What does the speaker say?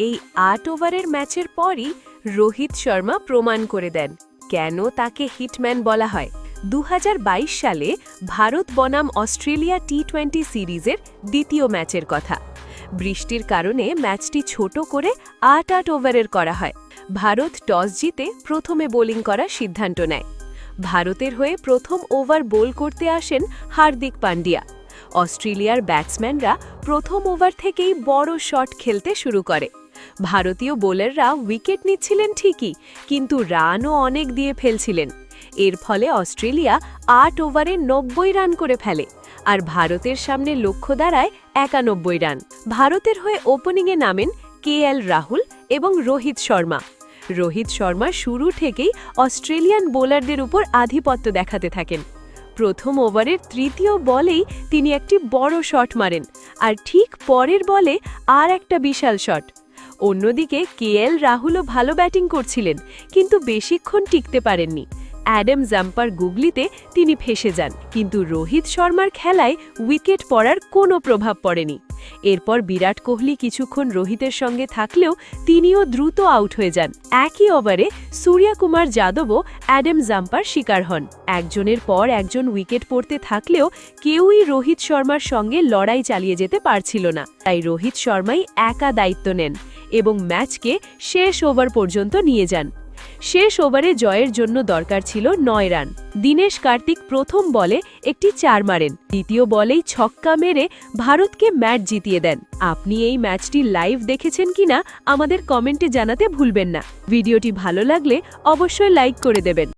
এই ৮ ওভারের ম্যাচের পরই রোহিত শর্মা প্রমাণ করে দেন কেন তাকে হিটম্যান বলা হয়। ২০২২ সালে ভারত বনাম অস্ট্রেলিয়া টি-20 সিরিজের দ্বিতীয় ম্যাচের কথা। বৃষ্টির কারণে ম্যাচটি ছোট করে ৮ ওভারের করা হয়। ভারত টস জিতে প্রথমে বোলিং করার সিদ্ধান্ত নেয়। ভারতের হয়ে প্রথম ওভার বোল করতে আসেন হার্দিক পান্ডিয়া। অস্ট্রেলিয়ার ব্যাটসম্যানরা প্রথম ওভার থেকেই বড় শট খেলতে শুরু করে। ভারতীয় বোলাররা উইকেট নিচ্ছিলেন ঠিকই, কিন্তু রানও অনেক দিয়ে ফেলছিলেন। এর ফলে অস্ট্রেলিয়া ৮ ওভারে ৯০ রান করে ফেলে, আর ভারতের সামনে লক্ষ্য দাঁড়ায় ৯১ রান। ভারতের হয়ে ওপেনিংয়ে নামেন কেএল রাহুল এবং রোহিত শর্মা। রোহিত শর্মা শুরু থেকেই অস্ট্রেলিয়ান বোলারদের উপর আধিপত্য দেখাতে থাকেন। প্রথম ওভারের তৃতীয় বলেই তিনি একটি বড় শট মারেন, আর ঠিক পরের বলে আর একটা বিশাল শট। অন্যদিকে কেএল রাহুলও ভালো ব্যাটিং করছিলেন, কিন্তু বেশিক্ষণ টিকতে পারেননি। অ্যাডাম জাম্পার গুগলিতে তিনি ফেসে যান, কিন্তু রোহিত শর্মার খেলায় উইকেট পড়ার কোনো প্রভাব পড়েনি। এরপর বিরাট কোহলি কিছুক্ষণ রোহিতের সঙ্গে থাকলেও তিনিও দ্রুত আউট হয়ে যান। একই ওভারে সূর্যকুমার যাদবও অ্যাডাম জাম্পার শিকার হন। একজনের পর একজন উইকেট পড়তে থাকলেও কেউই রোহিত শর্মার সঙ্গে লড়াই চালিয়ে যেতে পারছিল না। তাই রোহিত শর্মাই একা দায়িত্ব নেন এবং ম্যাচকে শেষ ওভার পর্যন্ত নিয়ে যান। শেষ ওভারে জয়ের জন্য দরকার ছিল ৯ রান। দীনেশ কার্তিক প্রথম বলে একটি ৪ মারেন, দ্বিতীয় বলেই ছক্কা মেরে ভারতকে ম্যাচ জিতিয়ে দেন। আপনি এই ম্যাচটি লাইভ দেখেছেন কিনা আমাদের কমেন্টে জানাতে ভুলবেন না। ভিডিওটি ভালো লাগলে অবশ্যই লাইক করে দেবেন।